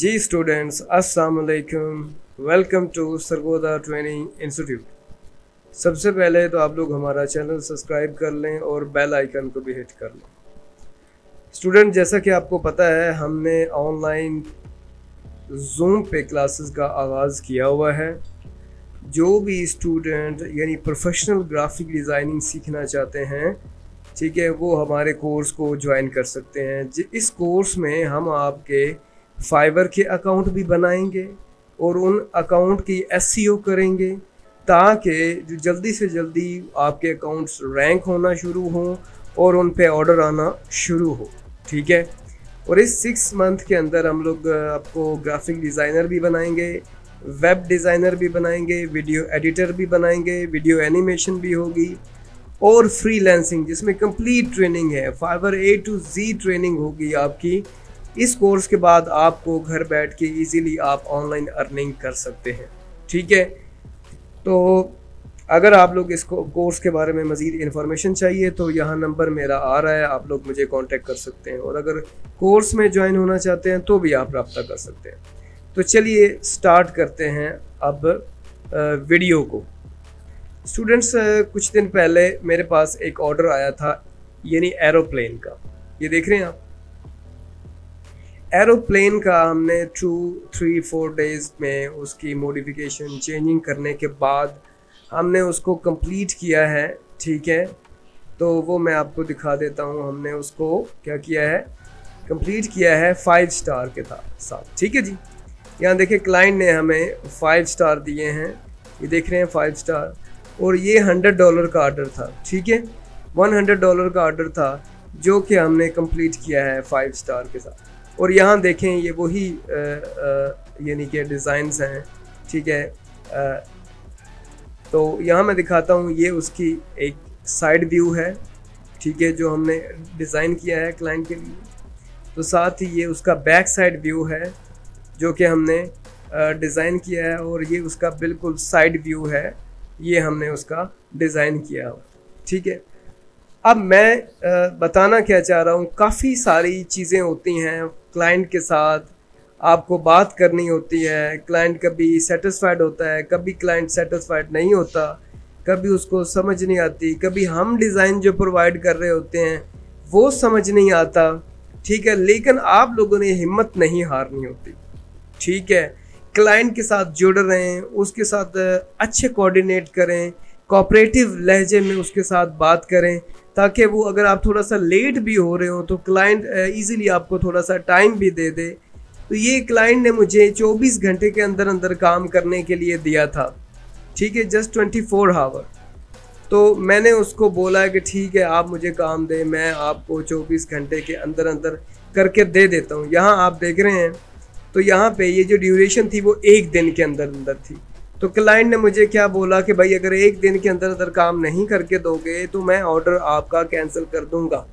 जी students, अस्सलाम वालेकुम। Welcome to Sargodha training institute. सबसे पहले तो आप लोग हमारा चैनल सब्सक्राइब कर लें और बेल आइकन को भी हिट कर लें। स्टूडेंट, जैसा कि आपको पता है, हमने ऑनलाइन जूम पे क्लासेस का आगाज़ किया हुआ है। जो भी स्टूडेंट यानी प्रोफेशनल ग्राफिक डिज़ाइनिंग सीखना चाहते हैं, ठीक है, वो हमारे कोर्स को ज्वाइन कर सकते हैं। इस कोर्स में हम आपके फाइवर के अकाउंट भी बनाएंगे और उन अकाउंट की एसईओ करेंगे ताकि जो जल्दी से जल्दी आपके अकाउंट्स रैंक होना शुरू हों और उन पे ऑर्डर आना शुरू हो। ठीक है, और इस 6 मंथ के अंदर हम लोग आपको ग्राफिक डिज़ाइनर भी बनाएंगे, वेब डिज़ाइनर भी बनाएंगे, वीडियो एडिटर भी बनाएंगे, वीडियो एनिमेशन भी होगी और फ्रीलांसिंग जिसमें कंप्लीट ट्रेनिंग है। Fiverr A to Z training होगी आपकी। इस कोर्स के बाद आपको घर बैठ के इजीली आप ऑनलाइन अर्निंग कर सकते हैं। ठीक है, तो अगर आप लोग इस कोर्स के बारे में मज़ीद इन्फॉर्मेशन चाहिए तो यहाँ नंबर मेरा आ रहा है, आप लोग मुझे कांटेक्ट कर सकते हैं। और अगर कोर्स में ज्वाइन होना चाहते हैं तो भी आप रब्ता कर सकते हैं। तो चलिए स्टार्ट करते हैं अब वीडियो को। स्टूडेंट्स, कुछ दिन पहले मेरे पास एक ऑर्डर आया था, यानी एरोप्लेन का। ये देख रहे हैं आप, एरोप्लेन का हमने 2-3-4 डेज़ में उसकी मॉडिफिकेशन चेंजिंग करने के बाद हमने उसको कंप्लीट किया है। ठीक है, तो वो मैं आपको दिखा देता हूँ। हमने उसको क्या किया है, कंप्लीट किया है 5 स्टार के साथ। ठीक है जी, यहाँ देखिए क्लाइंट ने हमें 5 स्टार दिए हैं। ये देख रहे हैं 5 स्टार, और ये $100 का ऑर्डर था। ठीक है, $100 का ऑर्डर था जो कि हमने कंप्लीट किया है 5 स्टार के साथ। और यहाँ देखें, ये वही यानी कि डिज़ाइंस हैं। ठीक है, तो यहाँ मैं दिखाता हूँ, ये उसकी एक साइड व्यू है। ठीक है, जो हमने डिज़ाइन किया है क्लाइंट के लिए। तो साथ ही ये उसका बैक साइड व्यू है जो कि हमने डिज़ाइन किया है, और ये उसका बिल्कुल साइड व्यू है, ये हमने उसका डिज़ाइन किया हो। ठीक है, अब मैं बताना क्या चाह रहा हूँ, काफ़ी सारी चीज़ें होती हैं क्लाइंट के साथ, आपको बात करनी होती है। क्लाइंट कभी सेटिस्फाइड होता है, कभी क्लाइंट सेटिस्फाइड नहीं होता, कभी उसको समझ नहीं आती, कभी हम डिज़ाइन जो प्रोवाइड कर रहे होते हैं वो समझ नहीं आता। ठीक है, लेकिन आप लोगों ने हिम्मत नहीं हारनी होती। ठीक है, क्लाइंट के साथ जुड़ रहे हैं, उसके साथ अच्छे कोऑर्डिनेट करें, कोऑपरेटिव लहजे में उसके साथ बात करें, ताकि वो अगर आप थोड़ा सा लेट भी हो रहे हो तो क्लाइंट इजीली आपको थोड़ा सा टाइम भी दे दे। तो ये क्लाइंट ने मुझे 24 घंटे के अंदर अंदर काम करने के लिए दिया था। ठीक है, जस्ट 24 आवर। तो मैंने उसको बोला कि ठीक है, आप मुझे काम दें, मैं आपको 24 घंटे के अंदर अंदर करके दे देता हूँ। यहाँ आप देख रहे हैं, तो यहाँ पे ये जो ड्यूरेशन थी वो 1 दिन के अंदर अंदर थी। तो क्लाइंट ने मुझे क्या बोला कि भाई अगर 1 दिन के अंदर अंदर काम नहीं करके दोगे तो मैं ऑर्डर आपका कैंसिल कर दूंगा।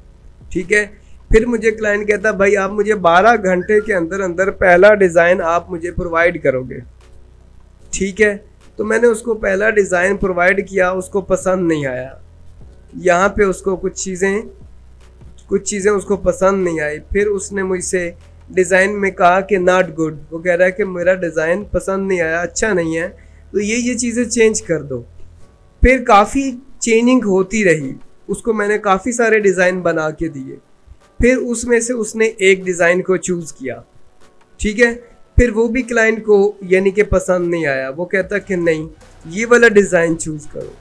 ठीक है, फिर मुझे क्लाइंट कहता भाई आप मुझे 12 घंटे के अंदर अंदर पहला डिज़ाइन आप मुझे प्रोवाइड करोगे। ठीक है, तो मैंने उसको पहला डिज़ाइन प्रोवाइड किया, उसको पसंद नहीं आया। यहाँ पे उसको कुछ चीज़ें उसको पसंद नहीं आई। फिर उसने मुझसे डिज़ाइन में कहा कि नॉट गुड। वो कह रहा है कि मेरा डिज़ाइन पसंद नहीं आया, अच्छा नहीं है, तो ये चीज़ें चेंज कर दो। फिर काफ़ी चेंजिंग होती रही, उसको मैंने काफ़ी सारे डिज़ाइन बना के दिए। फिर उसमें से उसने एक डिज़ाइन को चूज़ किया। ठीक है, फिर वो भी क्लाइंट को यानी कि पसंद नहीं आया। वो कहता कि नहीं, ये वाला डिज़ाइन चूज़ करो।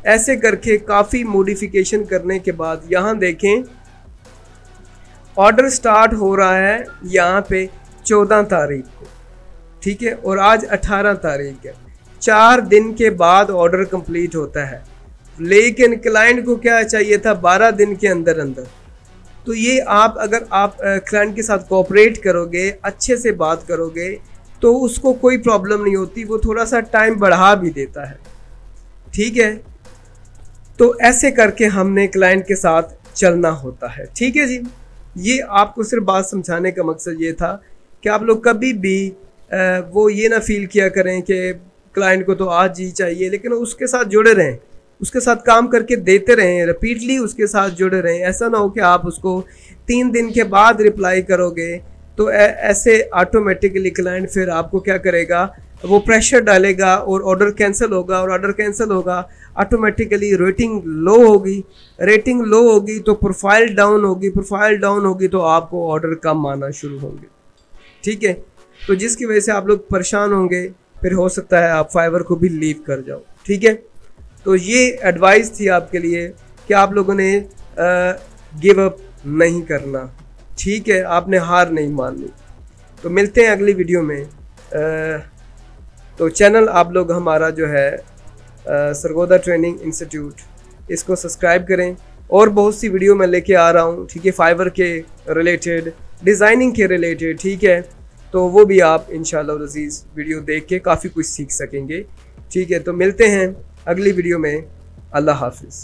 ऐसे करके काफ़ी मॉडिफिकेशन करने के बाद यहाँ देखें, ऑर्डर स्टार्ट हो रहा है यहाँ पे 14 तारीख को। ठीक है, और आज 18 तारीख है। 4 दिन के बाद ऑर्डर कंप्लीट होता है, लेकिन क्लाइंट को क्या चाहिए था, 12 दिन के अंदर अंदर। तो ये अगर आप क्लाइंट के साथ कोऑपरेट करोगे, अच्छे से बात करोगे, तो उसको कोई प्रॉब्लम नहीं होती, वो थोड़ा सा टाइम बढ़ा भी देता है। ठीक है, तो ऐसे करके हमने क्लाइंट के साथ चलना होता है। ठीक है जी, ये आपको सिर्फ बात समझाने का मकसद ये था कि आप लोग कभी भी वो ये ना फील किया करें कि क्लाइंट को तो आज ही चाहिए, लेकिन उसके साथ जुड़े रहें, उसके साथ काम करके देते रहें, रिपीटली उसके साथ जुड़े रहें। ऐसा ना हो कि आप उसको 3 दिन के बाद रिप्लाई करोगे तो ऐसे ऑटोमेटिकली क्लाइंट फिर आपको क्या करेगा, वो प्रेशर डालेगा और ऑर्डर कैंसिल होगा, और ऑर्डर कैंसिल होगा ऑटोमेटिकली रेटिंग लो होगी, रेटिंग लो होगी तो प्रोफाइल डाउन होगी, प्रोफाइल डाउन होगी तो आपको ऑर्डर कम आना शुरू होंगे। ठीक है, तो जिसकी वजह से आप लोग परेशान होंगे, फिर हो सकता है आप फाइवर को भी लीव कर जाओ। ठीक है, तो ये एडवाइस थी आपके लिए कि आप लोगों ने गिव अप नहीं करना। ठीक है, आपने हार नहीं माननी। तो मिलते हैं अगली वीडियो में। तो चैनल आप लोग हमारा जो है सरगोदा ट्रेनिंग इंस्टीट्यूट, इसको सब्सक्राइब करें, और बहुत सी वीडियो मैं लेके आ रहा हूँ। ठीक है, फाइवर के रिलेटेड, डिज़ाइनिंग के रिलेटेड। ठीक है, तो वो भी आप इंशाल्लाह अज़ीज़ वीडियो देख के काफ़ी कुछ सीख सकेंगे। ठीक है, तो मिलते हैं अगली वीडियो में। अल्लाह हाफिज़।